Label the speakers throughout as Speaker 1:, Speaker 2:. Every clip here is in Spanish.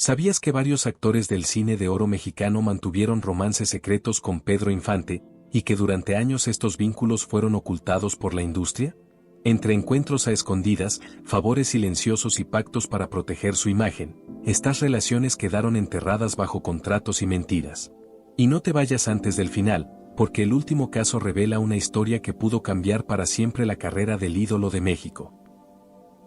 Speaker 1: ¿Sabías que varios actores del cine de oro mexicano mantuvieron romances secretos con Pedro Infante, y que durante años estos vínculos fueron ocultados por la industria? Entre encuentros a escondidas, favores silenciosos y pactos para proteger su imagen, estas relaciones quedaron enterradas bajo contratos y mentiras. Y no te vayas antes del final, porque el último caso revela una historia que pudo cambiar para siempre la carrera del ídolo de México.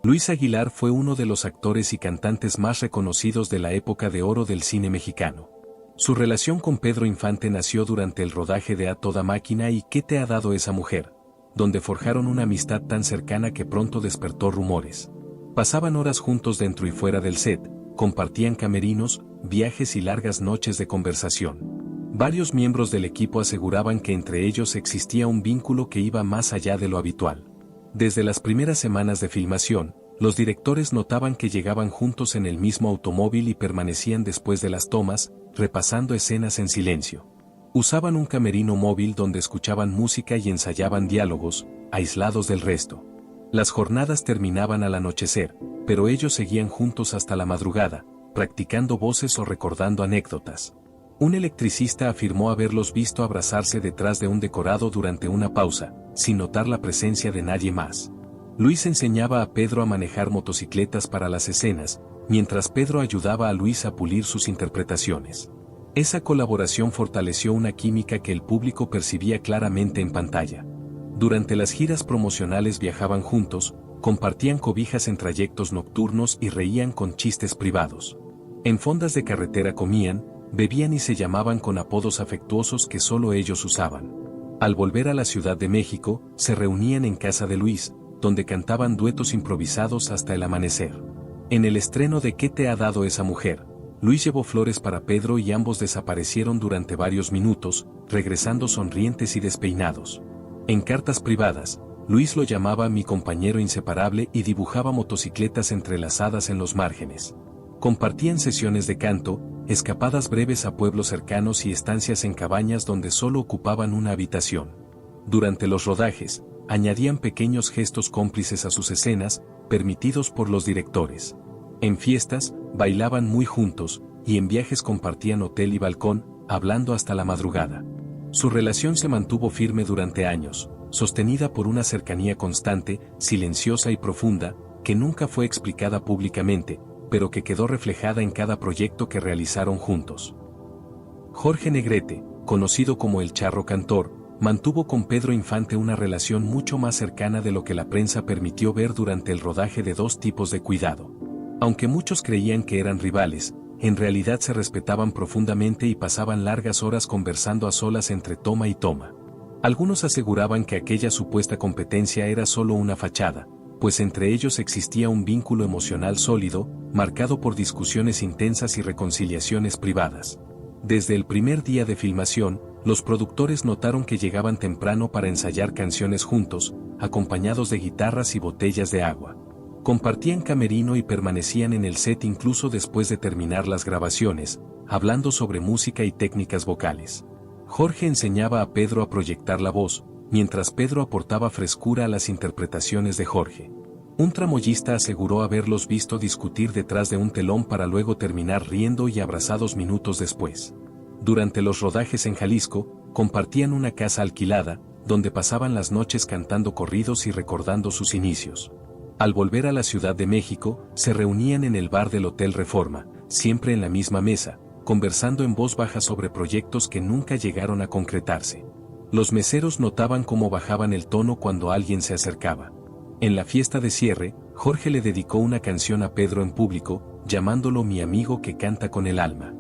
Speaker 1: Luis Aguilar fue uno de los actores y cantantes más reconocidos de la época de oro del cine mexicano. Su relación con Pedro Infante nació durante el rodaje de A Toda Máquina y ¿Qué te ha dado esa mujer?, donde forjaron una amistad tan cercana que pronto despertó rumores. Pasaban horas juntos dentro y fuera del set, compartían camerinos, viajes y largas noches de conversación. Varios miembros del equipo aseguraban que entre ellos existía un vínculo que iba más allá de lo habitual. Desde las primeras semanas de filmación, los directores notaban que llegaban juntos en el mismo automóvil y permanecían después de las tomas, repasando escenas en silencio. Usaban un camerino móvil donde escuchaban música y ensayaban diálogos, aislados del resto. Las jornadas terminaban al anochecer, pero ellos seguían juntos hasta la madrugada, practicando voces o recordando anécdotas. Un electricista afirmó haberlos visto abrazarse detrás de un decorado durante una pausa, sin notar la presencia de nadie más. Luis enseñaba a Pedro a manejar motocicletas para las escenas, mientras Pedro ayudaba a Luis a pulir sus interpretaciones. Esa colaboración fortaleció una química que el público percibía claramente en pantalla. Durante las giras promocionales viajaban juntos, compartían cobijas en trayectos nocturnos y reían con chistes privados. En fondas de carretera comían, bebían y se llamaban con apodos afectuosos que solo ellos usaban. Al volver a la Ciudad de México, se reunían en casa de Luis, donde cantaban duetos improvisados hasta el amanecer. En el estreno de ¿Qué te ha dado esa mujer?, Luis llevó flores para Pedro y ambos desaparecieron durante varios minutos, regresando sonrientes y despeinados. En cartas privadas, Luis lo llamaba mi compañero inseparable y dibujaba motocicletas entrelazadas en los márgenes. Compartían sesiones de canto, escapadas breves a pueblos cercanos y estancias en cabañas donde solo ocupaban una habitación. Durante los rodajes, añadían pequeños gestos cómplices a sus escenas, permitidos por los directores. En fiestas, bailaban muy juntos, y en viajes compartían hotel y balcón, hablando hasta la madrugada. Su relación se mantuvo firme durante años, sostenida por una cercanía constante, silenciosa y profunda, que nunca fue explicada públicamente, pero que quedó reflejada en cada proyecto que realizaron juntos. Jorge Negrete, conocido como el Charro Cantor, mantuvo con Pedro Infante una relación mucho más cercana de lo que la prensa permitió ver durante el rodaje de Dos tipos de cuidado. Aunque muchos creían que eran rivales, en realidad se respetaban profundamente y pasaban largas horas conversando a solas entre toma y toma. Algunos aseguraban que aquella supuesta competencia era solo una fachada, pues entre ellos existía un vínculo emocional sólido, marcado por discusiones intensas y reconciliaciones privadas. Desde el primer día de filmación, los productores notaron que llegaban temprano para ensayar canciones juntos, acompañados de guitarras y botellas de agua. Compartían camerino y permanecían en el set incluso después de terminar las grabaciones, hablando sobre música y técnicas vocales. Jorge enseñaba a Pedro a proyectar la voz, mientras Pedro aportaba frescura a las interpretaciones de Jorge. Un tramoyista aseguró haberlos visto discutir detrás de un telón para luego terminar riendo y abrazados minutos después. Durante los rodajes en Jalisco, compartían una casa alquilada, donde pasaban las noches cantando corridos y recordando sus inicios. Al volver a la Ciudad de México, se reunían en el bar del Hotel Reforma, siempre en la misma mesa, conversando en voz baja sobre proyectos que nunca llegaron a concretarse. Los meseros notaban cómo bajaban el tono cuando alguien se acercaba. En la fiesta de cierre, Jorge le dedicó una canción a Pedro en público, llamándolo mi amigo que canta con el alma.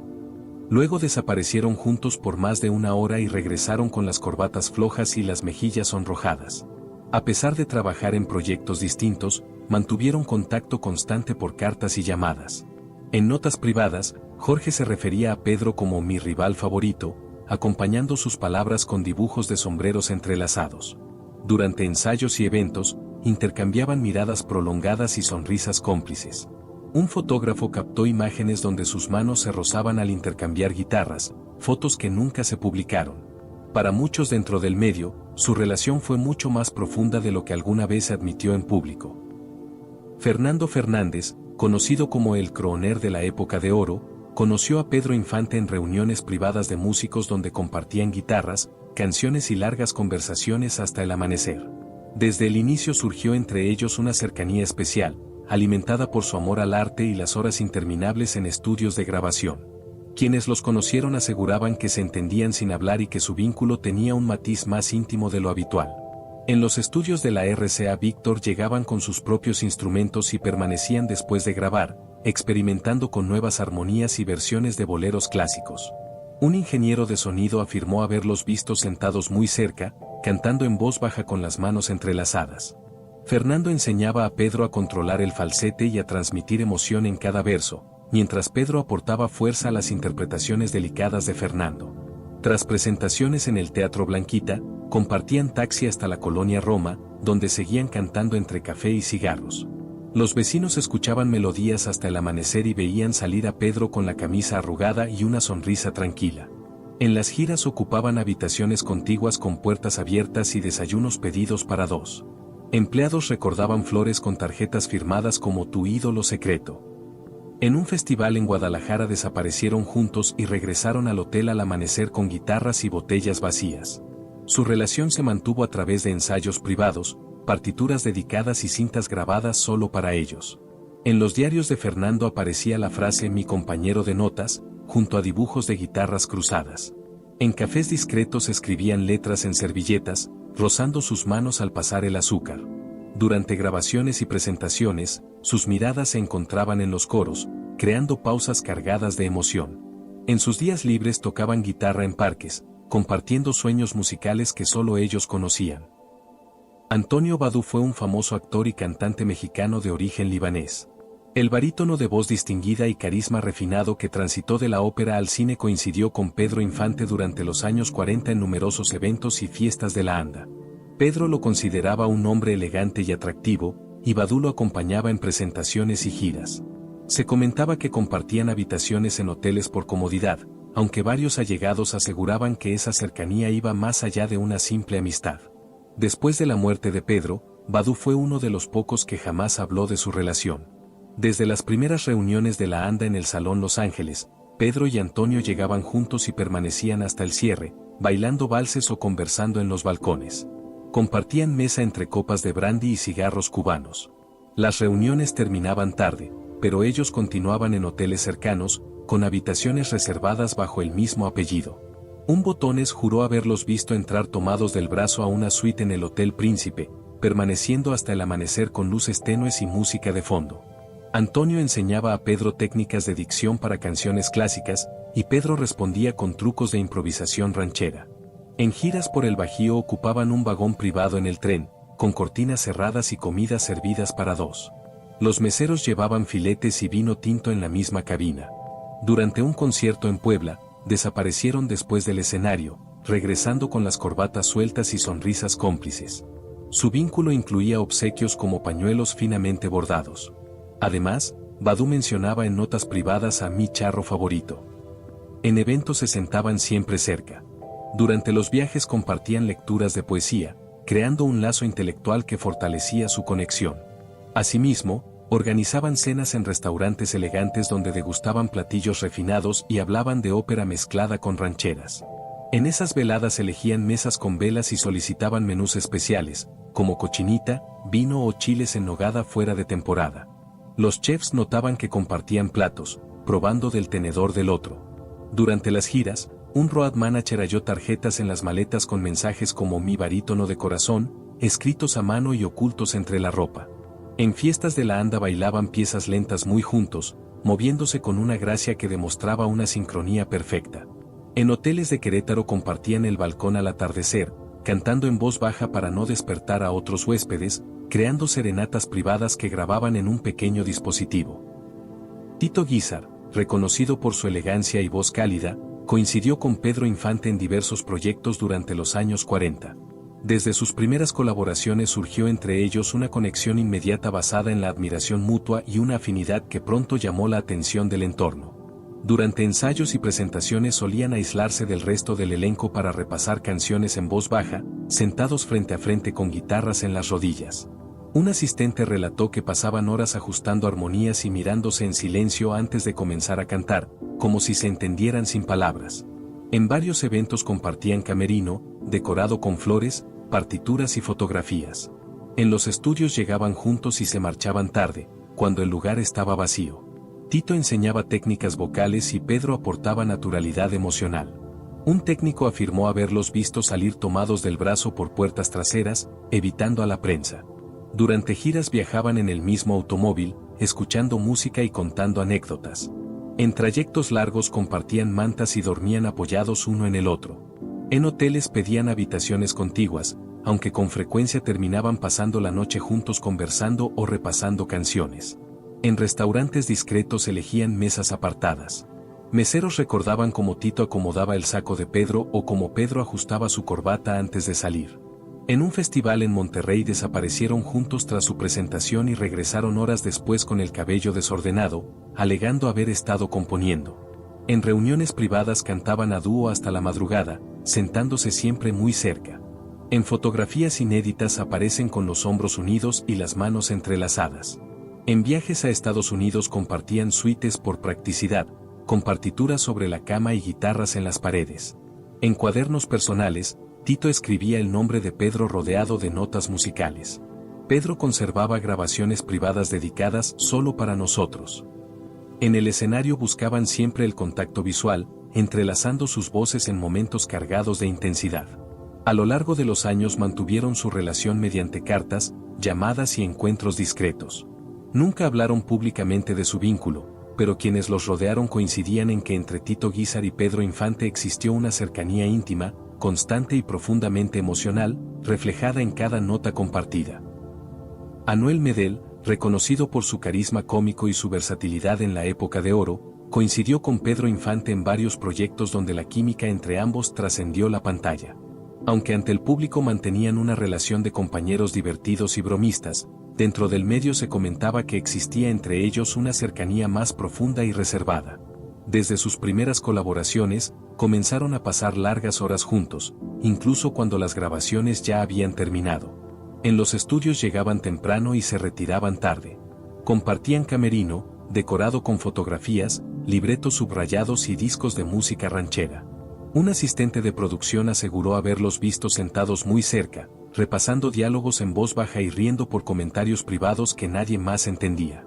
Speaker 1: Luego desaparecieron juntos por más de una hora y regresaron con las corbatas flojas y las mejillas sonrojadas. A pesar de trabajar en proyectos distintos, mantuvieron contacto constante por cartas y llamadas. En notas privadas, Jorge se refería a Pedro como mi rival favorito, acompañando sus palabras con dibujos de sombreros entrelazados. Durante ensayos y eventos, intercambiaban miradas prolongadas y sonrisas cómplices. Un fotógrafo captó imágenes donde sus manos se rozaban al intercambiar guitarras, fotos que nunca se publicaron. Para muchos dentro del medio, su relación fue mucho más profunda de lo que alguna vez se admitió en público. Fernando Fernández, conocido como el crooner de la época de oro, conoció a Pedro Infante en reuniones privadas de músicos donde compartían guitarras, canciones y largas conversaciones hasta el amanecer. Desde el inicio surgió entre ellos una cercanía especial, alimentada por su amor al arte y las horas interminables en estudios de grabación. Quienes los conocieron aseguraban que se entendían sin hablar y que su vínculo tenía un matiz más íntimo de lo habitual. En los estudios de la RCA Víctor llegaban con sus propios instrumentos y permanecían después de grabar, experimentando con nuevas armonías y versiones de boleros clásicos. Un ingeniero de sonido afirmó haberlos visto sentados muy cerca, cantando en voz baja con las manos entrelazadas. Fernando enseñaba a Pedro a controlar el falsete y a transmitir emoción en cada verso, mientras Pedro aportaba fuerza a las interpretaciones delicadas de Fernando. Tras presentaciones en el Teatro Blanquita, compartían taxi hasta la colonia Roma, donde seguían cantando entre café y cigarros. Los vecinos escuchaban melodías hasta el amanecer y veían salir a Pedro con la camisa arrugada y una sonrisa tranquila. En las giras ocupaban habitaciones contiguas con puertas abiertas y desayunos pedidos para dos. Empleados recordaban flores con tarjetas firmadas como tu ídolo secreto. En un festival en Guadalajara desaparecieron juntos y regresaron al hotel al amanecer con guitarras y botellas vacías. Su relación se mantuvo a través de ensayos privados, partituras dedicadas y cintas grabadas solo para ellos. En los diarios de Fernando aparecía la frase "mi compañero de notas", junto a dibujos de guitarras cruzadas. En cafés discretos escribían letras en servilletas, rozando sus manos al pasar el azúcar. Durante grabaciones y presentaciones, sus miradas se encontraban en los coros, creando pausas cargadas de emoción. En sus días libres tocaban guitarra en parques, compartiendo sueños musicales que solo ellos conocían. Antonio Badú fue un famoso actor y cantante mexicano de origen libanés. El barítono de voz distinguida y carisma refinado que transitó de la ópera al cine coincidió con Pedro Infante durante los años 40 en numerosos eventos y fiestas de la ANDA. Pedro lo consideraba un hombre elegante y atractivo, y Badú lo acompañaba en presentaciones y giras. Se comentaba que compartían habitaciones en hoteles por comodidad, aunque varios allegados aseguraban que esa cercanía iba más allá de una simple amistad. Después de la muerte de Pedro, Badú fue uno de los pocos que jamás habló de su relación. Desde las primeras reuniones de la ANDA en el Salón Los Ángeles, Pedro y Antonio llegaban juntos y permanecían hasta el cierre, bailando valses o conversando en los balcones. Compartían mesa entre copas de brandy y cigarros cubanos. Las reuniones terminaban tarde, pero ellos continuaban en hoteles cercanos, con habitaciones reservadas bajo el mismo apellido. Un Botones juró haberlos visto entrar tomados del brazo a una suite en el Hotel Príncipe, permaneciendo hasta el amanecer con luces tenues y música de fondo. Antonio enseñaba a Pedro técnicas de dicción para canciones clásicas, y Pedro respondía con trucos de improvisación ranchera. En giras por el Bajío ocupaban un vagón privado en el tren, con cortinas cerradas y comidas servidas para dos. Los meseros llevaban filetes y vino tinto en la misma cabina. Durante un concierto en Puebla, desaparecieron después del escenario, regresando con las corbatas sueltas y sonrisas cómplices. Su vínculo incluía obsequios como pañuelos finamente bordados. Además, Badú mencionaba en notas privadas a mi charro favorito. En eventos se sentaban siempre cerca. Durante los viajes compartían lecturas de poesía, creando un lazo intelectual que fortalecía su conexión. Asimismo, organizaban cenas en restaurantes elegantes donde degustaban platillos refinados y hablaban de ópera mezclada con rancheras. En esas veladas elegían mesas con velas y solicitaban menús especiales, como cochinita, vino o chiles en nogada fuera de temporada. Los chefs notaban que compartían platos, probando del tenedor del otro. Durante las giras, un road manager halló tarjetas en las maletas con mensajes como "mi barítono de corazón", escritos a mano y ocultos entre la ropa. En fiestas de la ANDA bailaban piezas lentas muy juntos, moviéndose con una gracia que demostraba una sincronía perfecta. En hoteles de Querétaro compartían el balcón al atardecer, cantando en voz baja para no despertar a otros huéspedes, creando serenatas privadas que grababan en un pequeño dispositivo. Tito Guízar, reconocido por su elegancia y voz cálida, coincidió con Pedro Infante en diversos proyectos durante los años 40. Desde sus primeras colaboraciones surgió entre ellos una conexión inmediata basada en la admiración mutua y una afinidad que pronto llamó la atención del entorno. Durante ensayos y presentaciones solían aislarse del resto del elenco para repasar canciones en voz baja, sentados frente a frente con guitarras en las rodillas. Un asistente relató que pasaban horas ajustando armonías y mirándose en silencio antes de comenzar a cantar, como si se entendieran sin palabras. En varios eventos compartían camerino, decorado con flores, partituras y fotografías. En los estudios llegaban juntos y se marchaban tarde, cuando el lugar estaba vacío. Tito enseñaba técnicas vocales y Pedro aportaba naturalidad emocional. Un técnico afirmó haberlos visto salir tomados del brazo por puertas traseras, evitando a la prensa. Durante giras viajaban en el mismo automóvil, escuchando música y contando anécdotas. En trayectos largos compartían mantas y dormían apoyados uno en el otro. En hoteles pedían habitaciones contiguas, aunque con frecuencia terminaban pasando la noche juntos conversando o repasando canciones. En restaurantes discretos elegían mesas apartadas. Meseros recordaban cómo Tito acomodaba el saco de Pedro o cómo Pedro ajustaba su corbata antes de salir. En un festival en Monterrey desaparecieron juntos tras su presentación y regresaron horas después con el cabello desordenado, alegando haber estado componiendo. En reuniones privadas cantaban a dúo hasta la madrugada, sentándose siempre muy cerca. En fotografías inéditas aparecen con los hombros unidos y las manos entrelazadas. En viajes a Estados Unidos compartían suites por practicidad, con partituras sobre la cama y guitarras en las paredes. En cuadernos personales, Tito escribía el nombre de Pedro rodeado de notas musicales. Pedro conservaba grabaciones privadas dedicadas solo para nosotros. En el escenario buscaban siempre el contacto visual, entrelazando sus voces en momentos cargados de intensidad. A lo largo de los años mantuvieron su relación mediante cartas, llamadas y encuentros discretos. Nunca hablaron públicamente de su vínculo, pero quienes los rodearon coincidían en que entre Tito Guízar y Pedro Infante existió una cercanía íntima, constante y profundamente emocional, reflejada en cada nota compartida. Anuel Medel, reconocido por su carisma cómico y su versatilidad en la época de oro, coincidió con Pedro Infante en varios proyectos donde la química entre ambos trascendió la pantalla. Aunque ante el público mantenían una relación de compañeros divertidos y bromistas, dentro del medio se comentaba que existía entre ellos una cercanía más profunda y reservada. Desde sus primeras colaboraciones, comenzaron a pasar largas horas juntos, incluso cuando las grabaciones ya habían terminado. En los estudios llegaban temprano y se retiraban tarde. Compartían camerino, decorado con fotografías, libretos subrayados y discos de música ranchera. Un asistente de producción aseguró haberlos visto sentados muy cerca, repasando diálogos en voz baja y riendo por comentarios privados que nadie más entendía.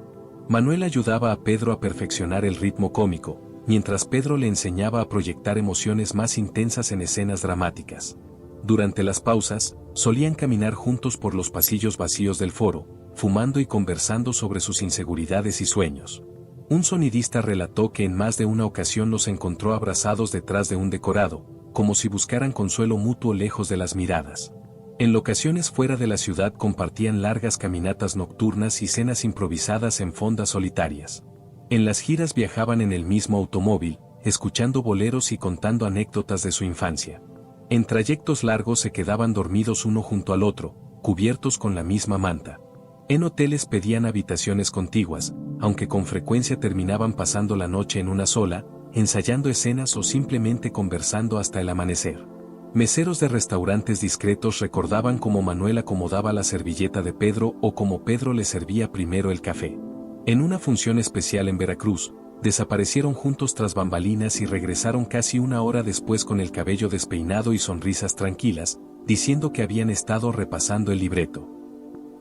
Speaker 1: Manuel ayudaba a Pedro a perfeccionar el ritmo cómico, mientras Pedro le enseñaba a proyectar emociones más intensas en escenas dramáticas. Durante las pausas, solían caminar juntos por los pasillos vacíos del foro, fumando y conversando sobre sus inseguridades y sueños. Un sonidista relató que en más de una ocasión los encontró abrazados detrás de un decorado, como si buscaran consuelo mutuo lejos de las miradas. En locaciones fuera de la ciudad compartían largas caminatas nocturnas y cenas improvisadas en fondas solitarias. En las giras viajaban en el mismo automóvil, escuchando boleros y contando anécdotas de su infancia. En trayectos largos se quedaban dormidos uno junto al otro, cubiertos con la misma manta. En hoteles pedían habitaciones contiguas, aunque con frecuencia terminaban pasando la noche en una sola, ensayando escenas o simplemente conversando hasta el amanecer. Meseros de restaurantes discretos recordaban cómo Manuel acomodaba la servilleta de Pedro o cómo Pedro le servía primero el café. En una función especial en Veracruz, desaparecieron juntos tras bambalinas y regresaron casi una hora después con el cabello despeinado y sonrisas tranquilas, diciendo que habían estado repasando el libreto.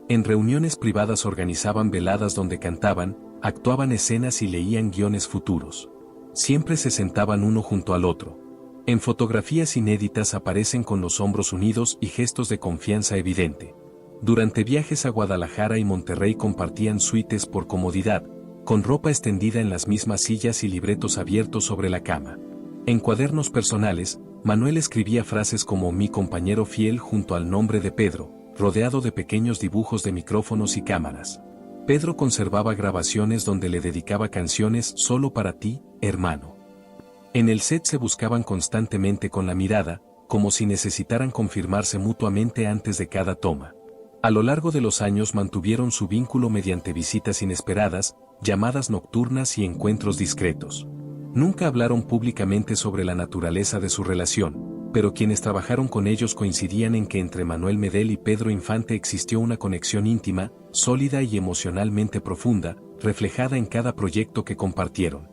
Speaker 1: En reuniones privadas organizaban veladas donde cantaban, actuaban escenas y leían guiones futuros. Siempre se sentaban uno junto al otro. En fotografías inéditas aparecen con los hombros unidos y gestos de confianza evidente. Durante viajes a Guadalajara y Monterrey compartían suites por comodidad, con ropa extendida en las mismas sillas y libretos abiertos sobre la cama. En cuadernos personales, Manuel escribía frases como "mi compañero fiel" junto al nombre de Pedro, rodeado de pequeños dibujos de micrófonos y cámaras. Pedro conservaba grabaciones donde le dedicaba canciones "Solo para ti, hermano". En el set se buscaban constantemente con la mirada, como si necesitaran confirmarse mutuamente antes de cada toma. A lo largo de los años mantuvieron su vínculo mediante visitas inesperadas, llamadas nocturnas y encuentros discretos. Nunca hablaron públicamente sobre la naturaleza de su relación, pero quienes trabajaron con ellos coincidían en que entre Manuel Medel y Pedro Infante existió una conexión íntima, sólida y emocionalmente profunda, reflejada en cada proyecto que compartieron.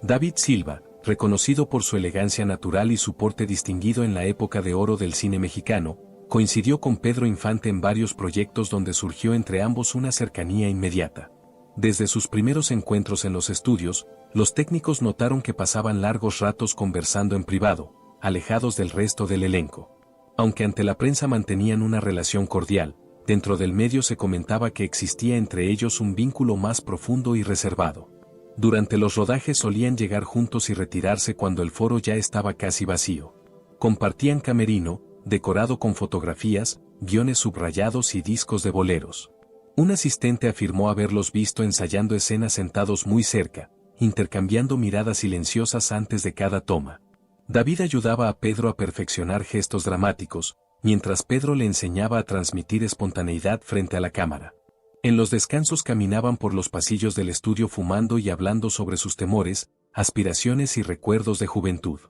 Speaker 1: David Silva, reconocido por su elegancia natural y su porte distinguido en la época de oro del cine mexicano, coincidió con Pedro Infante en varios proyectos donde surgió entre ambos una cercanía inmediata. Desde sus primeros encuentros en los estudios, los técnicos notaron que pasaban largos ratos conversando en privado, alejados del resto del elenco. Aunque ante la prensa mantenían una relación cordial, dentro del medio se comentaba que existía entre ellos un vínculo más profundo y reservado. Durante los rodajes solían llegar juntos y retirarse cuando el foro ya estaba casi vacío. Compartían camerino, decorado con fotografías, guiones subrayados y discos de boleros. Un asistente afirmó haberlos visto ensayando escenas sentados muy cerca, intercambiando miradas silenciosas antes de cada toma. David ayudaba a Pedro a perfeccionar gestos dramáticos, mientras Pedro le enseñaba a transmitir espontaneidad frente a la cámara. En los descansos caminaban por los pasillos del estudio fumando y hablando sobre sus temores, aspiraciones y recuerdos de juventud.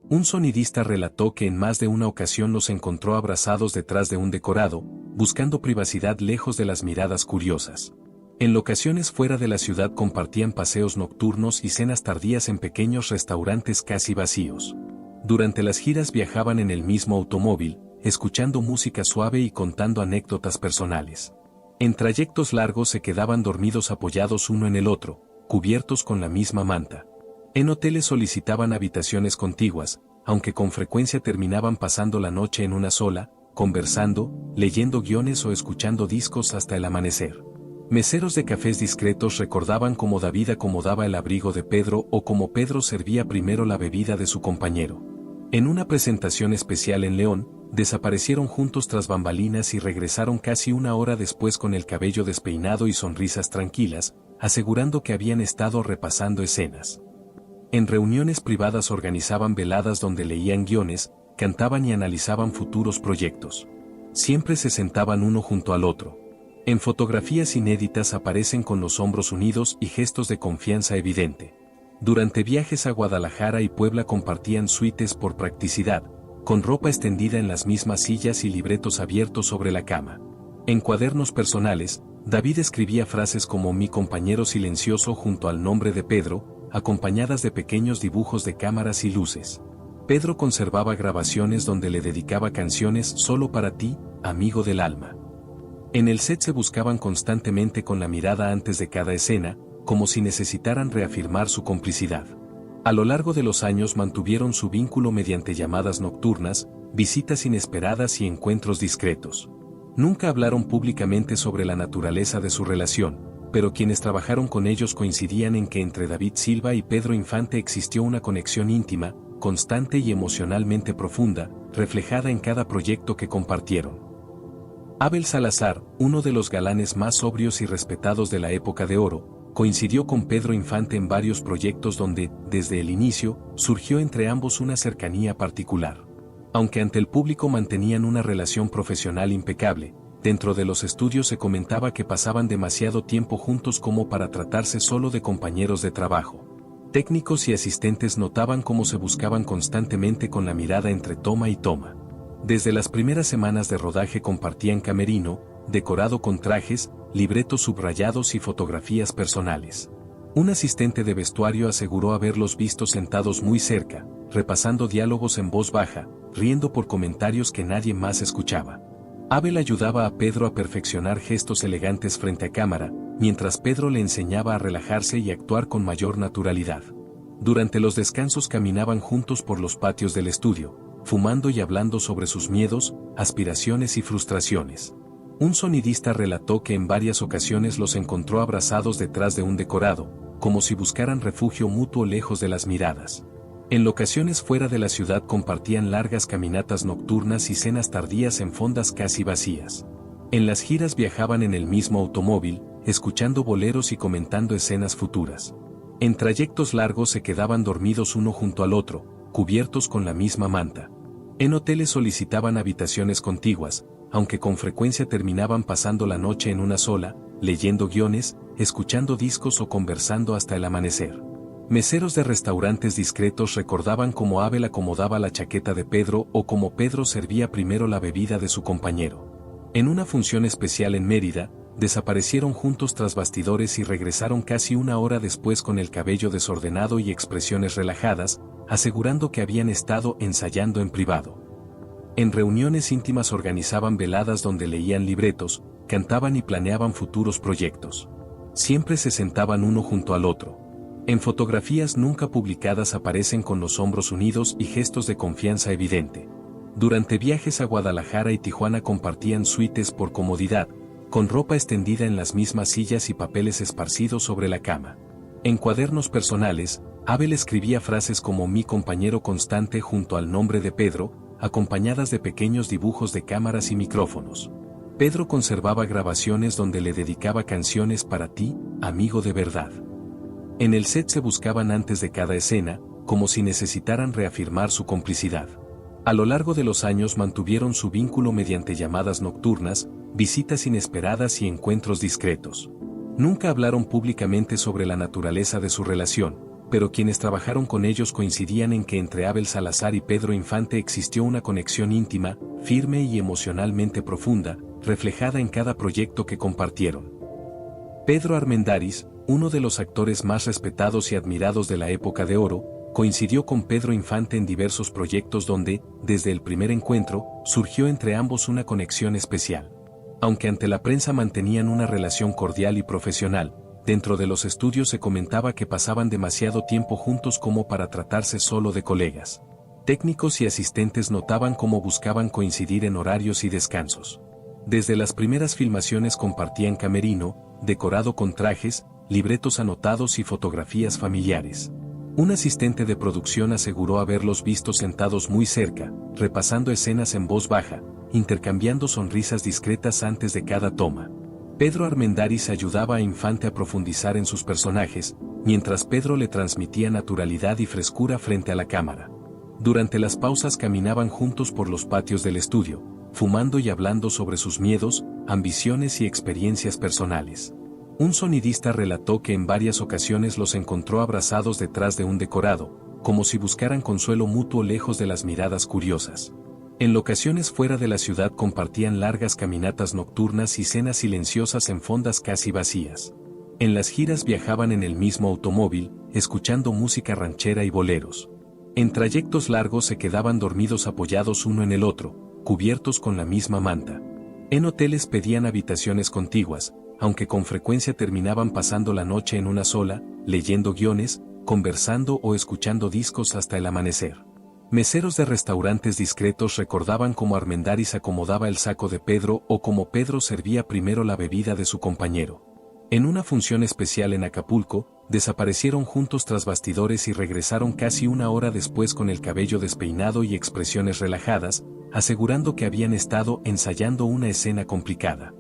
Speaker 1: Un sonidista relató que en más de una ocasión los encontró abrazados detrás de un decorado, buscando privacidad lejos de las miradas curiosas. En locaciones fuera de la ciudad compartían paseos nocturnos y cenas tardías en pequeños restaurantes casi vacíos. Durante las giras viajaban en el mismo automóvil, escuchando música suave y contando anécdotas personales. En trayectos largos se quedaban dormidos apoyados uno en el otro, cubiertos con la misma manta. En hoteles solicitaban habitaciones contiguas, aunque con frecuencia terminaban pasando la noche en una sola, conversando, leyendo guiones o escuchando discos hasta el amanecer. Meseros de cafés discretos recordaban cómo David acomodaba el abrigo de Pedro o cómo Pedro servía primero la bebida de su compañero. En una presentación especial en León, desaparecieron juntos tras bambalinas y regresaron casi una hora después con el cabello despeinado y sonrisas tranquilas, asegurando que habían estado repasando escenas. En reuniones privadas organizaban veladas donde leían guiones, cantaban y analizaban futuros proyectos. Siempre se sentaban uno junto al otro. En fotografías inéditas aparecen con los hombros unidos y gestos de confianza evidente. Durante viajes a Guadalajara y Puebla compartían suites por practicidad, con ropa extendida en las mismas sillas y libretos abiertos sobre la cama. En cuadernos personales, David escribía frases como "mi compañero silencioso" junto al nombre de Pedro, acompañadas de pequeños dibujos de cámaras y luces. Pedro conservaba grabaciones donde le dedicaba canciones "Solo para ti, amigo del alma". En el set se buscaban constantemente con la mirada antes de cada escena, como si necesitaran reafirmar su complicidad. A lo largo de los años mantuvieron su vínculo mediante llamadas nocturnas, visitas inesperadas y encuentros discretos. Nunca hablaron públicamente sobre la naturaleza de su relación, pero quienes trabajaron con ellos coincidían en que entre David Silva y Pedro Infante existió una conexión íntima, constante y emocionalmente profunda, reflejada en cada proyecto que compartieron. Abel Salazar, uno de los galanes más sobrios y respetados de la época de oro, coincidió con Pedro Infante en varios proyectos donde, desde el inicio, surgió entre ambos una cercanía particular. Aunque ante el público mantenían una relación profesional impecable, dentro de los estudios se comentaba que pasaban demasiado tiempo juntos como para tratarse solo de compañeros de trabajo. Técnicos y asistentes notaban cómo se buscaban constantemente con la mirada entre toma y toma. Desde las primeras semanas de rodaje compartían camerino, decorado con trajes, libretos subrayados y fotografías personales. Un asistente de vestuario aseguró haberlos visto sentados muy cerca, repasando diálogos en voz baja, riendo por comentarios que nadie más escuchaba. Abel ayudaba a Pedro a perfeccionar gestos elegantes frente a cámara, mientras Pedro le enseñaba a relajarse y actuar con mayor naturalidad. Durante los descansos caminaban juntos por los patios del estudio, fumando y hablando sobre sus miedos, aspiraciones y frustraciones. Un sonidista relató que en varias ocasiones los encontró abrazados detrás de un decorado, como si buscaran refugio mutuo lejos de las miradas. En locaciones fuera de la ciudad compartían largas caminatas nocturnas y cenas tardías en fondas casi vacías. En las giras viajaban en el mismo automóvil, escuchando boleros y comentando escenas futuras. En trayectos largos se quedaban dormidos uno junto al otro, cubiertos con la misma manta. En hoteles solicitaban habitaciones contiguas, aunque con frecuencia terminaban pasando la noche en una sola, leyendo guiones, escuchando discos o conversando hasta el amanecer. Meseros de restaurantes discretos recordaban cómo Abel acomodaba la chaqueta de Pedro o cómo Pedro servía primero la bebida de su compañero. En una función especial en Mérida, desaparecieron juntos tras bastidores y regresaron casi una hora después con el cabello desordenado y expresiones relajadas, asegurando que habían estado ensayando en privado. En reuniones íntimas organizaban veladas donde leían libretos, cantaban y planeaban futuros proyectos. Siempre se sentaban uno junto al otro. En fotografías nunca publicadas aparecen con los hombros unidos y gestos de confianza evidente. Durante viajes a Guadalajara y Tijuana compartían suites por comodidad, con ropa extendida en las mismas sillas y papeles esparcidos sobre la cama. En cuadernos personales, Abel escribía frases como "mi compañero constante" junto al nombre de Pedro, acompañadas de pequeños dibujos de cámaras y micrófonos. Pedro conservaba grabaciones donde le dedicaba canciones "para ti, amigo de verdad". En el set se buscaban antes de cada escena, como si necesitaran reafirmar su complicidad. A lo largo de los años mantuvieron su vínculo mediante llamadas nocturnas, visitas inesperadas y encuentros discretos. Nunca hablaron públicamente sobre la naturaleza de su relación, pero quienes trabajaron con ellos coincidían en que entre Abel Salazar y Pedro Infante existió una conexión íntima, firme y emocionalmente profunda, reflejada en cada proyecto que compartieron. Pedro Armendáriz, uno de los actores más respetados y admirados de la época de oro, coincidió con Pedro Infante en diversos proyectos donde, desde el primer encuentro, surgió entre ambos una conexión especial. Aunque ante la prensa mantenían una relación cordial y profesional, dentro de los estudios se comentaba que pasaban demasiado tiempo juntos como para tratarse solo de colegas. Técnicos y asistentes notaban cómo buscaban coincidir en horarios y descansos. Desde las primeras filmaciones compartían camerino, decorado con trajes, libretos anotados y fotografías familiares. Un asistente de producción aseguró haberlos visto sentados muy cerca, repasando escenas en voz baja, intercambiando sonrisas discretas antes de cada toma. Pedro Armendáriz ayudaba a Infante a profundizar en sus personajes, mientras Pedro le transmitía naturalidad y frescura frente a la cámara. Durante las pausas caminaban juntos por los patios del estudio, fumando y hablando sobre sus miedos, ambiciones y experiencias personales. Un sonidista relató que en varias ocasiones los encontró abrazados detrás de un decorado, como si buscaran consuelo mutuo lejos de las miradas curiosas. En locaciones fuera de la ciudad compartían largas caminatas nocturnas y cenas silenciosas en fondas casi vacías. En las giras viajaban en el mismo automóvil, escuchando música ranchera y boleros. En trayectos largos se quedaban dormidos apoyados uno en el otro, cubiertos con la misma manta. En hoteles pedían habitaciones contiguas, aunque con frecuencia terminaban pasando la noche en una sola, leyendo guiones, conversando o escuchando discos hasta el amanecer. Meseros de restaurantes discretos recordaban cómo Armendáriz acomodaba el saco de Pedro o cómo Pedro servía primero la bebida de su compañero. En una función especial en Acapulco, desaparecieron juntos tras bastidores y regresaron casi una hora después con el cabello despeinado y expresiones relajadas, asegurando que habían estado ensayando una escena complicada.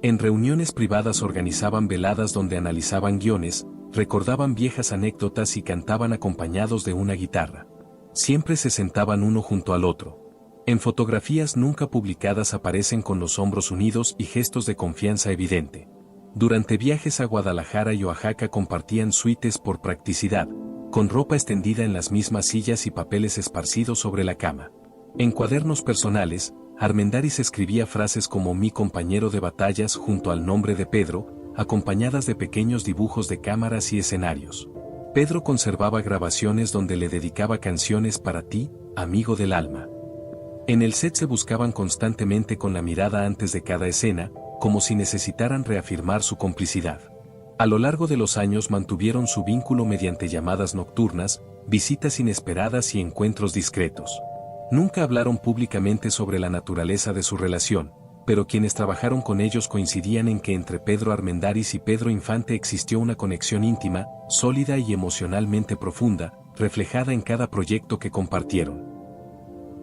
Speaker 1: En reuniones privadas organizaban veladas donde analizaban guiones, recordaban viejas anécdotas y cantaban acompañados de una guitarra. Siempre se sentaban uno junto al otro. En fotografías nunca publicadas aparecen con los hombros unidos y gestos de confianza evidente. Durante viajes a Guadalajara y Oaxaca compartían suites por practicidad, con ropa extendida en las mismas sillas y papeles esparcidos sobre la cama. En cuadernos personales, Armendáriz escribía frases como "mi compañero de batallas" junto al nombre de Pedro, acompañadas de pequeños dibujos de cámaras y escenarios. Pedro conservaba grabaciones donde le dedicaba canciones "para ti, amigo del alma". En el set se buscaban constantemente con la mirada antes de cada escena, como si necesitaran reafirmar su complicidad. A lo largo de los años mantuvieron su vínculo mediante llamadas nocturnas, visitas inesperadas y encuentros discretos. Nunca hablaron públicamente sobre la naturaleza de su relación, pero quienes trabajaron con ellos coincidían en que entre Pedro Armendáriz y Pedro Infante existió una conexión íntima, sólida y emocionalmente profunda, reflejada en cada proyecto que compartieron.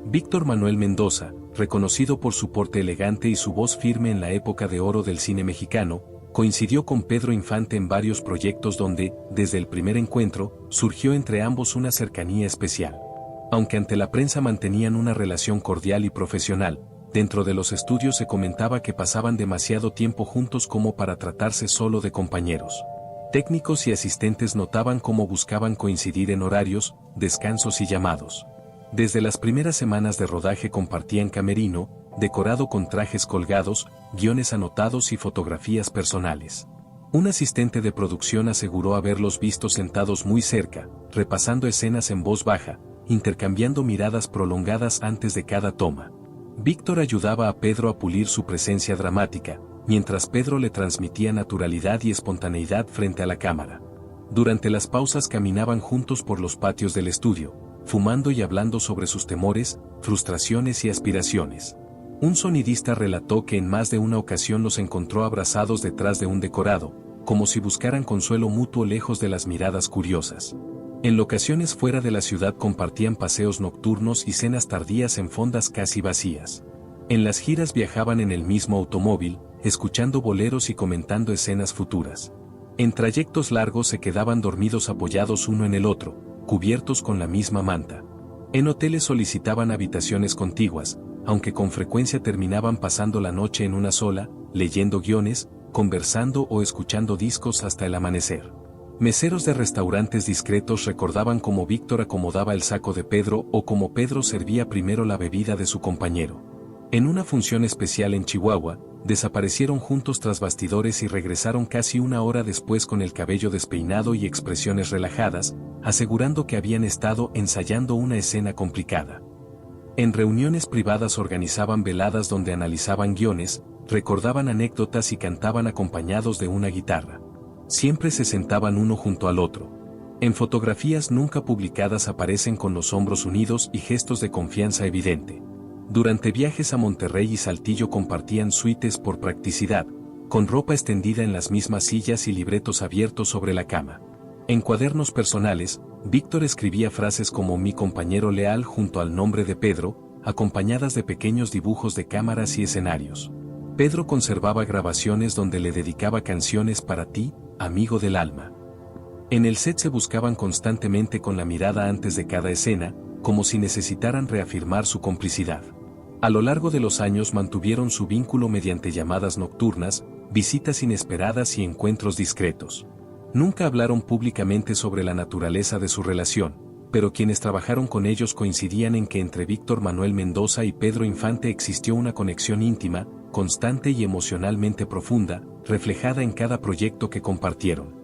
Speaker 1: Víctor Manuel Mendoza, reconocido por su porte elegante y su voz firme en la época de oro del cine mexicano, coincidió con Pedro Infante en varios proyectos donde, desde el primer encuentro, surgió entre ambos una cercanía especial. Aunque ante la prensa mantenían una relación cordial y profesional, dentro de los estudios se comentaba que pasaban demasiado tiempo juntos como para tratarse solo de compañeros. Técnicos y asistentes notaban cómo buscaban coincidir en horarios, descansos y llamados. Desde las primeras semanas de rodaje compartían camerino, decorado con trajes colgados, guiones anotados y fotografías personales. Un asistente de producción aseguró haberlos visto sentados muy cerca, repasando escenas en voz baja, intercambiando miradas prolongadas antes de cada toma. Víctor ayudaba a Pedro a pulir su presencia dramática, mientras Pedro le transmitía naturalidad y espontaneidad frente a la cámara. Durante las pausas caminaban juntos por los patios del estudio, fumando y hablando sobre sus temores, frustraciones y aspiraciones. Un sonidista relató que en más de una ocasión los encontró abrazados detrás de un decorado, como si buscaran consuelo mutuo lejos de las miradas curiosas. En locaciones fuera de la ciudad compartían paseos nocturnos y cenas tardías en fondas casi vacías. En las giras viajaban en el mismo automóvil, escuchando boleros y comentando escenas futuras. En trayectos largos se quedaban dormidos apoyados uno en el otro, cubiertos con la misma manta. En hoteles solicitaban habitaciones contiguas, aunque con frecuencia terminaban pasando la noche en una sola, leyendo guiones, conversando o escuchando discos hasta el amanecer. Meseros de restaurantes discretos recordaban cómo Víctor acomodaba el saco de Pedro o cómo Pedro servía primero la bebida de su compañero. En una función especial en Chihuahua, desaparecieron juntos tras bastidores y regresaron casi una hora después con el cabello despeinado y expresiones relajadas, asegurando que habían estado ensayando una escena complicada. En reuniones privadas organizaban veladas donde analizaban guiones, recordaban anécdotas y cantaban acompañados de una guitarra. Siempre se sentaban uno junto al otro. En fotografías nunca publicadas aparecen con los hombros unidos y gestos de confianza evidente. Durante viajes a Monterrey y Saltillo compartían suites por practicidad, con ropa extendida en las mismas sillas y libretos abiertos sobre la cama. En cuadernos personales, Víctor escribía frases como "mi compañero leal" junto al nombre de Pedro, acompañadas de pequeños dibujos de cámaras y escenarios. Pedro conservaba grabaciones donde le dedicaba canciones para ti, amigo del alma. En el set se buscaban constantemente con la mirada antes de cada escena, como si necesitaran reafirmar su complicidad. A lo largo de los años mantuvieron su vínculo mediante llamadas nocturnas, visitas inesperadas y encuentros discretos. Nunca hablaron públicamente sobre la naturaleza de su relación, pero quienes trabajaron con ellos coincidían en que entre Víctor Manuel Mendoza y Pedro Infante existió una conexión íntima, constante y emocionalmente profunda, reflejada en cada proyecto que compartieron.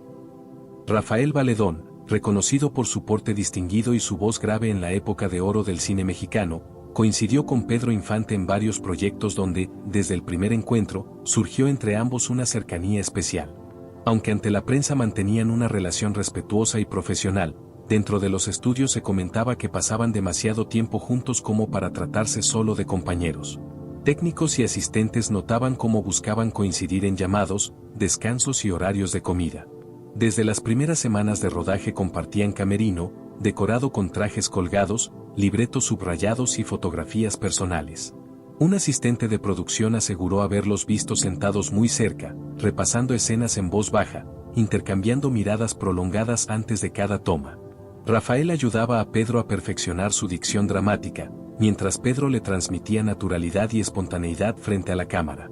Speaker 1: Rafael Valedón, reconocido por su porte distinguido y su voz grave en la época de oro del cine mexicano, coincidió con Pedro Infante en varios proyectos donde, desde el primer encuentro, surgió entre ambos una cercanía especial. Aunque ante la prensa mantenían una relación respetuosa y profesional, dentro de los estudios se comentaba que pasaban demasiado tiempo juntos como para tratarse solo de compañeros. Técnicos y asistentes notaban cómo buscaban coincidir en llamados, descansos y horarios de comida. Desde las primeras semanas de rodaje compartían camerino, decorado con trajes colgados, libretos subrayados y fotografías personales. Un asistente de producción aseguró haberlos visto sentados muy cerca, repasando escenas en voz baja, intercambiando miradas prolongadas antes de cada toma. Rafael ayudaba a Pedro a perfeccionar su dicción dramática, mientras Pedro le transmitía naturalidad y espontaneidad frente a la cámara.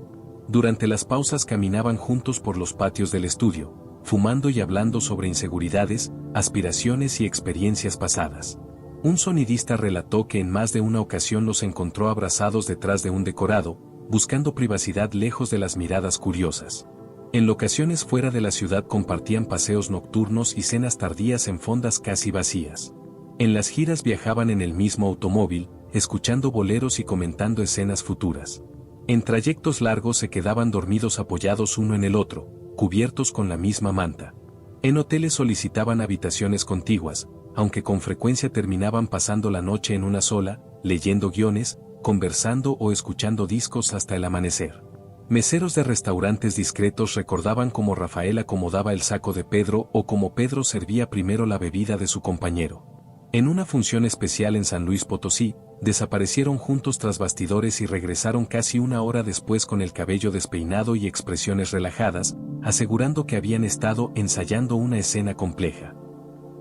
Speaker 1: Durante las pausas caminaban juntos por los patios del estudio, fumando y hablando sobre inseguridades, aspiraciones y experiencias pasadas. Un sonidista relató que en más de una ocasión los encontró abrazados detrás de un decorado, buscando privacidad lejos de las miradas curiosas. En locaciones fuera de la ciudad compartían paseos nocturnos y cenas tardías en fondas casi vacías. En las giras viajaban en el mismo automóvil, escuchando boleros y comentando escenas futuras. En trayectos largos se quedaban dormidos apoyados uno en el otro, cubiertos con la misma manta. En hoteles solicitaban habitaciones contiguas, aunque con frecuencia terminaban pasando la noche en una sola, leyendo guiones, conversando o escuchando discos hasta el amanecer. Meseros de restaurantes discretos recordaban cómo Rafael acomodaba el saco de Pedro o cómo Pedro servía primero la bebida de su compañero. En una función especial en San Luis Potosí, desaparecieron juntos tras bastidores y regresaron casi una hora después con el cabello despeinado y expresiones relajadas, asegurando que habían estado ensayando una escena compleja.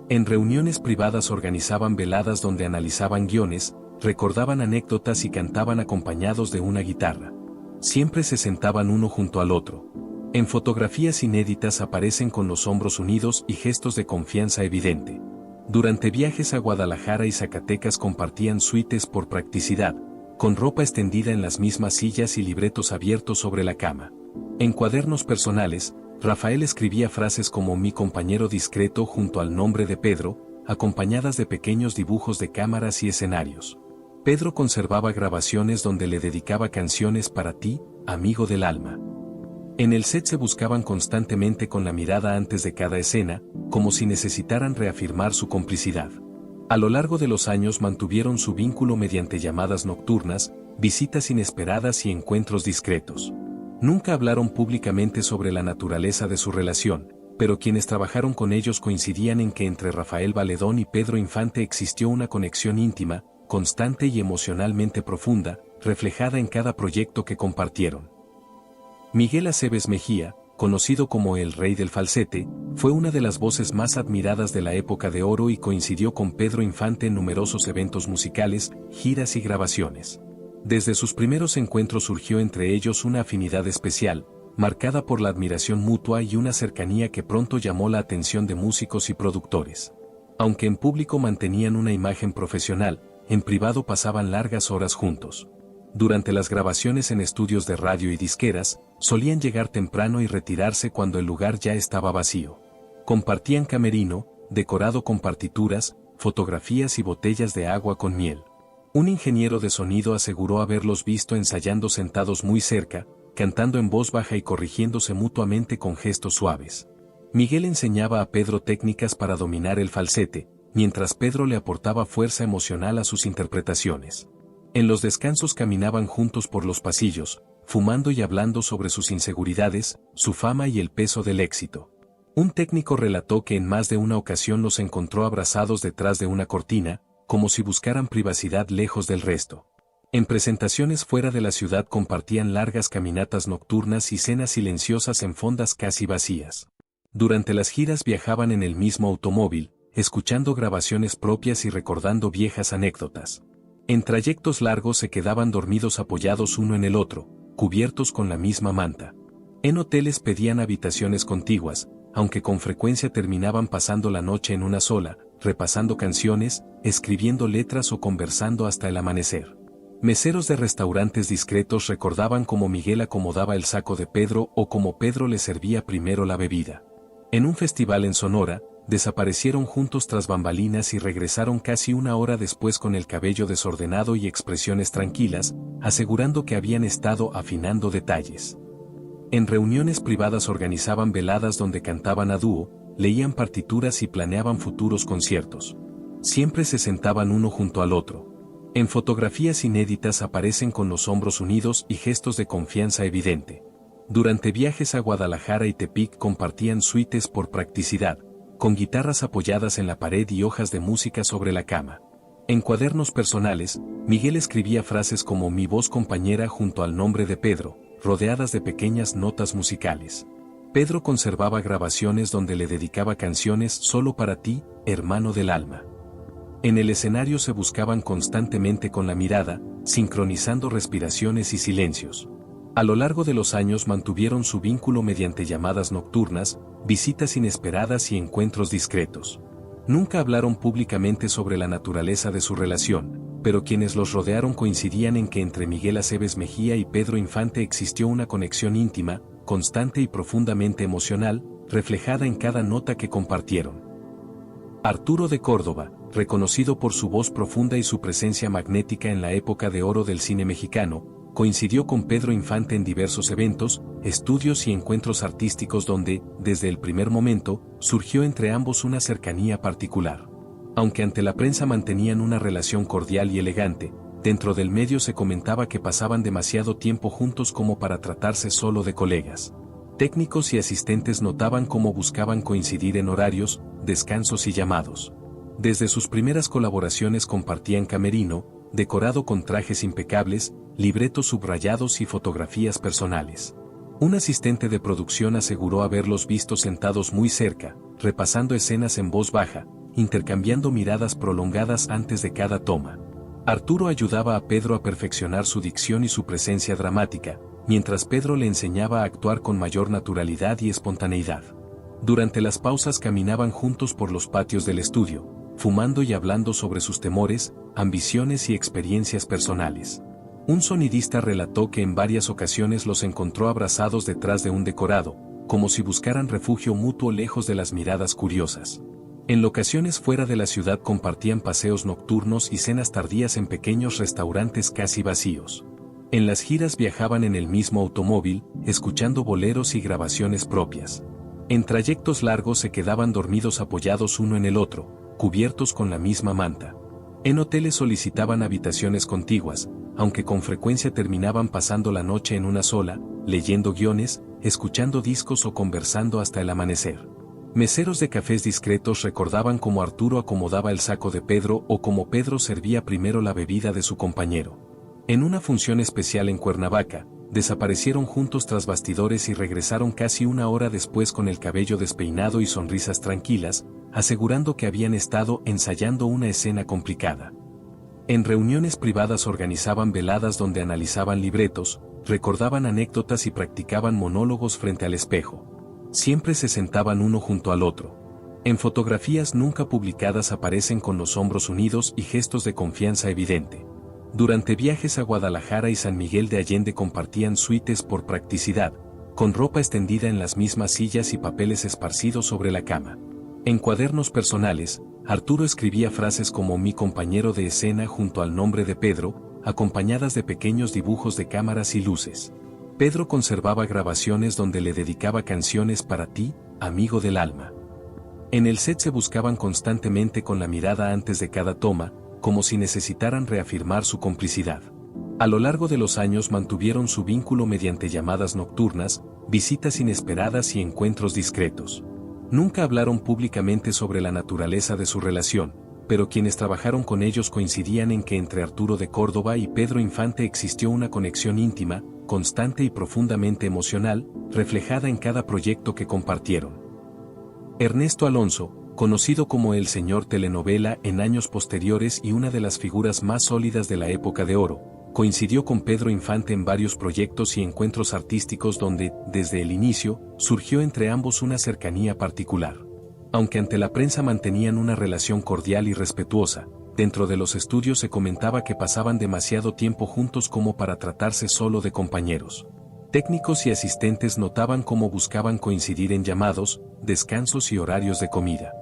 Speaker 1: En reuniones privadas organizaban veladas donde analizaban guiones, recordaban anécdotas y cantaban acompañados de una guitarra. Siempre se sentaban uno junto al otro. En fotografías inéditas aparecen con los hombros unidos y gestos de confianza evidente. Durante viajes a Guadalajara y Zacatecas compartían suites por practicidad, con ropa extendida en las mismas sillas y libretos abiertos sobre la cama. En cuadernos personales, Rafael escribía frases como "mi compañero discreto" junto al nombre de Pedro, acompañadas de pequeños dibujos de cámaras y escenarios. Pedro conservaba grabaciones donde le dedicaba canciones "para ti, amigo del alma". En el set se buscaban constantemente con la mirada antes de cada escena, como si necesitaran reafirmar su complicidad. A lo largo de los años mantuvieron su vínculo mediante llamadas nocturnas, visitas inesperadas y encuentros discretos. Nunca hablaron públicamente sobre la naturaleza de su relación, pero quienes trabajaron con ellos coincidían en que entre Rafael Valedón y Pedro Infante existió una conexión íntima, constante y emocionalmente profunda, reflejada en cada proyecto que compartieron. Miguel Aceves Mejía, conocido como el Rey del Falsete, fue una de las voces más admiradas de la época de oro y coincidió con Pedro Infante en numerosos eventos musicales, giras y grabaciones. Desde sus primeros encuentros surgió entre ellos una afinidad especial, marcada por la admiración mutua y una cercanía que pronto llamó la atención de músicos y productores. Aunque en público mantenían una imagen profesional, en privado pasaban largas horas juntos. Durante las grabaciones en estudios de radio y disqueras, solían llegar temprano y retirarse cuando el lugar ya estaba vacío. Compartían camerino, decorado con partituras, fotografías y botellas de agua con miel. Un ingeniero de sonido aseguró haberlos visto ensayando sentados muy cerca, cantando en voz baja y corrigiéndose mutuamente con gestos suaves. Miguel enseñaba a Pedro técnicas para dominar el falsete, mientras Pedro le aportaba fuerza emocional a sus interpretaciones. En los descansos caminaban juntos por los pasillos, fumando y hablando sobre sus inseguridades, su fama y el peso del éxito. Un técnico relató que en más de una ocasión los encontró abrazados detrás de una cortina, como si buscaran privacidad lejos del resto. En presentaciones fuera de la ciudad compartían largas caminatas nocturnas y cenas silenciosas en fondas casi vacías. Durante las giras viajaban en el mismo automóvil, escuchando grabaciones propias y recordando viejas anécdotas. En trayectos largos se quedaban dormidos apoyados uno en el otro, cubiertos con la misma manta. En hoteles pedían habitaciones contiguas, aunque con frecuencia terminaban pasando la noche en una sola, repasando canciones, escribiendo letras o conversando hasta el amanecer. Meseros de restaurantes discretos recordaban cómo Miguel acomodaba el saco de Pedro o cómo Pedro le servía primero la bebida. En un festival en Sonora, desaparecieron juntos tras bambalinas y regresaron casi una hora después con el cabello desordenado y expresiones tranquilas, asegurando que habían estado afinando detalles. En reuniones privadas organizaban veladas donde cantaban a dúo, leían partituras y planeaban futuros conciertos. Siempre se sentaban uno junto al otro. En fotografías inéditas aparecen con los hombros unidos y gestos de confianza evidente. Durante viajes a Guadalajara y Tepic compartían suites por practicidad, con guitarras apoyadas en la pared y hojas de música sobre la cama. En cuadernos personales, Miguel escribía frases como "mi voz compañera" junto al nombre de Pedro, rodeadas de pequeñas notas musicales. Pedro conservaba grabaciones donde le dedicaba canciones "solo para ti, hermano del alma". En el escenario se buscaban constantemente con la mirada, sincronizando respiraciones y silencios. A lo largo de los años mantuvieron su vínculo mediante llamadas nocturnas, visitas inesperadas y encuentros discretos. Nunca hablaron públicamente sobre la naturaleza de su relación, pero quienes los rodearon coincidían en que entre Miguel Aceves Mejía y Pedro Infante existió una conexión íntima, constante y profundamente emocional, reflejada en cada nota que compartieron. Arturo de Córdoba, reconocido por su voz profunda y su presencia magnética en la época de oro del cine mexicano, coincidió con Pedro Infante en diversos eventos, estudios y encuentros artísticos donde, desde el primer momento, surgió entre ambos una cercanía particular. Aunque ante la prensa mantenían una relación cordial y elegante, dentro del medio se comentaba que pasaban demasiado tiempo juntos como para tratarse solo de colegas. Técnicos y asistentes notaban cómo buscaban coincidir en horarios, descansos y llamados. Desde sus primeras colaboraciones compartían camerino, decorado con trajes impecables, libretos subrayados y fotografías personales. Un asistente de producción aseguró haberlos visto sentados muy cerca, repasando escenas en voz baja, intercambiando miradas prolongadas antes de cada toma. Arturo ayudaba a Pedro a perfeccionar su dicción y su presencia dramática, mientras Pedro le enseñaba a actuar con mayor naturalidad y espontaneidad. Durante las pausas caminaban juntos por los patios del estudio, fumando y hablando sobre sus temores, ambiciones y experiencias personales. Un sonidista relató que en varias ocasiones los encontró abrazados detrás de un decorado, como si buscaran refugio mutuo lejos de las miradas curiosas. En ocasiones fuera de la ciudad compartían paseos nocturnos y cenas tardías en pequeños restaurantes casi vacíos. En las giras viajaban en el mismo automóvil, escuchando boleros y grabaciones propias. En trayectos largos se quedaban dormidos apoyados uno en el otro, cubiertos con la misma manta. En hoteles solicitaban habitaciones contiguas, aunque con frecuencia terminaban pasando la noche en una sola, leyendo guiones, escuchando discos o conversando hasta el amanecer. Meseros de cafés discretos recordaban cómo Arturo acomodaba el saco de Pedro o cómo Pedro servía primero la bebida de su compañero. En una función especial en Cuernavaca, desaparecieron juntos tras bastidores y regresaron casi una hora después con el cabello despeinado y sonrisas tranquilas, asegurando que habían estado ensayando una escena complicada. En reuniones privadas organizaban veladas donde analizaban libretos, recordaban anécdotas y practicaban monólogos frente al espejo. Siempre se sentaban uno junto al otro. En fotografías nunca publicadas aparecen con los hombros unidos y gestos de confianza evidente. Durante viajes a Guadalajara y San Miguel de Allende compartían suites por practicidad, con ropa extendida en las mismas sillas y papeles esparcidos sobre la cama. En cuadernos personales, Arturo escribía frases como "mi compañero de escena" junto al nombre de Pedro, acompañadas de pequeños dibujos de cámaras y luces. Pedro conservaba grabaciones donde le dedicaba canciones "para ti, amigo del alma". En el set se buscaban constantemente con la mirada antes de cada toma, como si necesitaran reafirmar su complicidad. A lo largo de los años mantuvieron su vínculo mediante llamadas nocturnas, visitas inesperadas y encuentros discretos. Nunca hablaron públicamente sobre la naturaleza de su relación, pero quienes trabajaron con ellos coincidían en que entre Arturo de Córdoba y Pedro Infante existió una conexión íntima, constante y profundamente emocional, reflejada en cada proyecto que compartieron. Ernesto Alonso, conocido como el señor telenovela en años posteriores y una de las figuras más sólidas de la época de oro, coincidió con Pedro Infante en varios proyectos y encuentros artísticos donde, desde el inicio, surgió entre ambos una cercanía particular. Aunque ante la prensa mantenían una relación cordial y respetuosa, dentro de los estudios se comentaba que pasaban demasiado tiempo juntos como para tratarse solo de compañeros. Técnicos y asistentes notaban cómo buscaban coincidir en llamados, descansos y horarios de comida.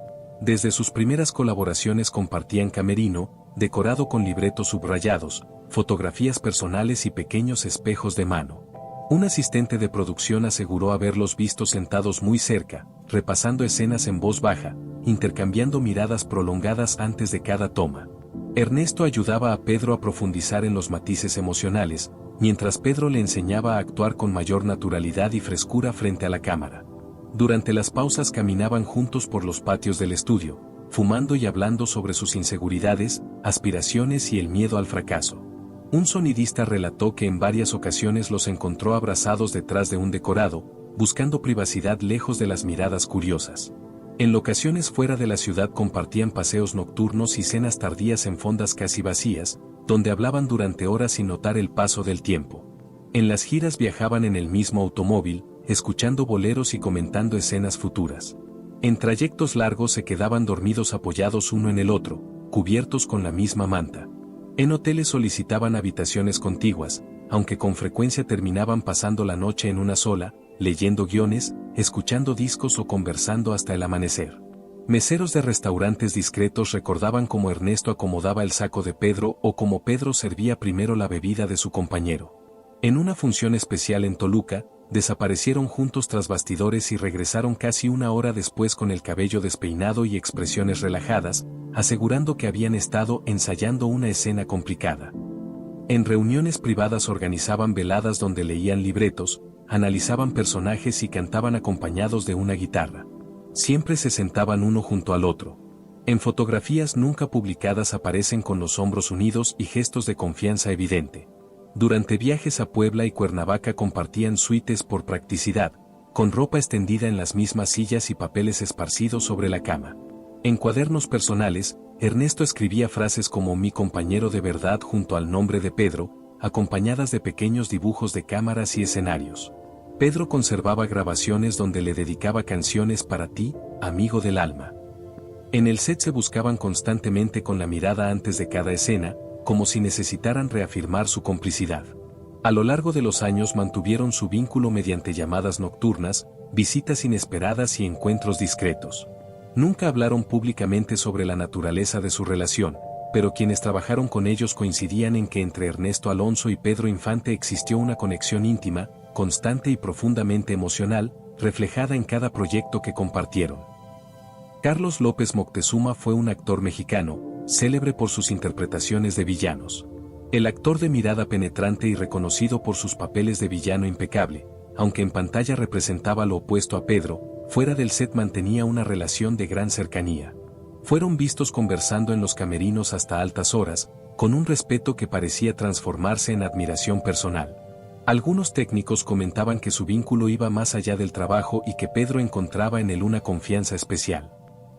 Speaker 1: Desde sus primeras colaboraciones compartían camerino, decorado con libretos subrayados, fotografías personales y pequeños espejos de mano. Un asistente de producción aseguró haberlos visto sentados muy cerca, repasando escenas en voz baja, intercambiando miradas prolongadas antes de cada toma. Ernesto ayudaba a Pedro a profundizar en los matices emocionales, mientras Pedro le enseñaba a actuar con mayor naturalidad y frescura frente a la cámara. Durante las pausas caminaban juntos por los patios del estudio, fumando y hablando sobre sus inseguridades, aspiraciones y el miedo al fracaso. Un sonidista relató que en varias ocasiones los encontró abrazados detrás de un decorado, buscando privacidad lejos de las miradas curiosas. En ocasiones fuera de la ciudad compartían paseos nocturnos y cenas tardías en fondas casi vacías, donde hablaban durante horas sin notar el paso del tiempo. En las giras viajaban en el mismo automóvil, escuchando boleros y comentando escenas futuras. En trayectos largos se quedaban dormidos apoyados uno en el otro, cubiertos con la misma manta. En hoteles solicitaban habitaciones contiguas, aunque con frecuencia terminaban pasando la noche en una sola, leyendo guiones, escuchando discos o conversando hasta el amanecer. Meseros de restaurantes discretos recordaban cómo Ernesto acomodaba el saco de Pedro o cómo Pedro servía primero la bebida de su compañero. En una función especial en Toluca, desaparecieron juntos tras bastidores y regresaron casi una hora después con el cabello despeinado y expresiones relajadas, asegurando que habían estado ensayando una escena complicada. En reuniones privadas organizaban veladas donde leían libretos, analizaban personajes y cantaban acompañados de una guitarra. Siempre se sentaban uno junto al otro. En fotografías nunca publicadas aparecen con los hombros unidos y gestos de confianza evidente. Durante viajes a Puebla y Cuernavaca compartían suites por practicidad, con ropa extendida en las mismas sillas y papeles esparcidos sobre la cama. En cuadernos personales, Ernesto escribía frases como "mi compañero de verdad" junto al nombre de Pedro, acompañadas de pequeños dibujos de cámaras y escenarios. Pedro conservaba grabaciones donde le dedicaba canciones para ti, amigo del alma. En el set se buscaban constantemente con la mirada antes de cada escena, como si necesitaran reafirmar su complicidad. A lo largo de los años mantuvieron su vínculo mediante llamadas nocturnas, visitas inesperadas y encuentros discretos. Nunca hablaron públicamente sobre la naturaleza de su relación, pero quienes trabajaron con ellos coincidían en que entre Ernesto Alonso y Pedro Infante existió una conexión íntima, constante y profundamente emocional, reflejada en cada proyecto que compartieron. Carlos López Moctezuma fue un actor mexicano, célebre por sus interpretaciones de villanos. El actor de mirada penetrante y reconocido por sus papeles de villano impecable, aunque en pantalla representaba lo opuesto a Pedro, fuera del set mantenía una relación de gran cercanía. Fueron vistos conversando en los camerinos hasta altas horas, con un respeto que parecía transformarse en admiración personal. Algunos técnicos comentaban que su vínculo iba más allá del trabajo y que Pedro encontraba en él una confianza especial.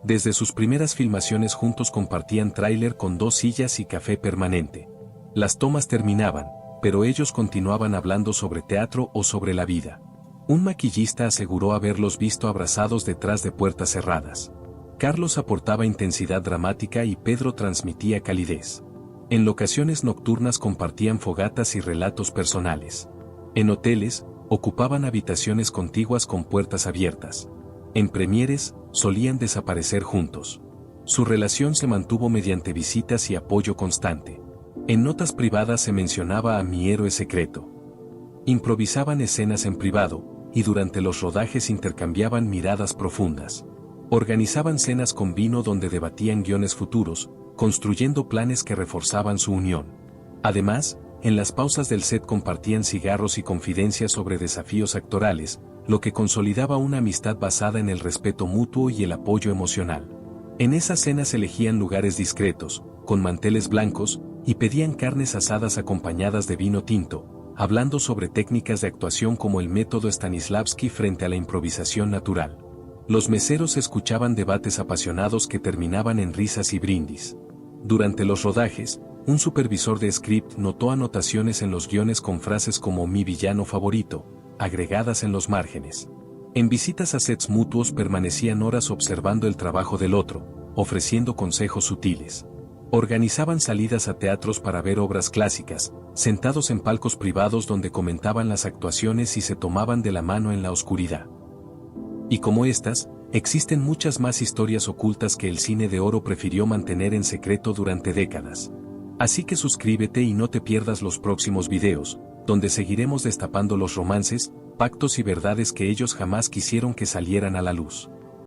Speaker 1: Desde sus primeras filmaciones juntos compartían tráiler con 2 sillas y café permanente. Las tomas terminaban, pero ellos continuaban hablando sobre teatro o sobre la vida. Un maquillista aseguró haberlos visto abrazados detrás de puertas cerradas. Carlos aportaba intensidad dramática y Pedro transmitía calidez. En locaciones nocturnas compartían fogatas y relatos personales. En hoteles, ocupaban habitaciones contiguas con puertas abiertas. En premieres, solían desaparecer juntos. Su relación se mantuvo mediante visitas y apoyo constante. En notas privadas se mencionaba a mi héroe secreto. Improvisaban escenas en privado, y durante los rodajes intercambiaban miradas profundas. Organizaban cenas con vino donde debatían guiones futuros, construyendo planes que reforzaban su unión. Además, en las pausas del set compartían cigarros y confidencias sobre desafíos actorales, lo que consolidaba una amistad basada en el respeto mutuo y el apoyo emocional. En esas cenas elegían lugares discretos, con manteles blancos, y pedían carnes asadas acompañadas de vino tinto, hablando sobre técnicas de actuación como el método Stanislavski frente a la improvisación natural. Los meseros escuchaban debates apasionados que terminaban en risas y brindis. Durante los rodajes, un supervisor de script notó anotaciones en los guiones con frases como "mi villano favorito", agregadas en los márgenes. En visitas a sets mutuos permanecían horas observando el trabajo del otro, ofreciendo consejos sutiles. Organizaban salidas a teatros para ver obras clásicas, sentados en palcos privados donde comentaban las actuaciones y se tomaban de la mano en la oscuridad. Y como estas, existen muchas más historias ocultas que el cine de oro prefirió mantener en secreto durante décadas. Así que suscríbete y no te pierdas los próximos videos, donde seguiremos destapando los romances, pactos y verdades que ellos jamás quisieron que salieran a la luz.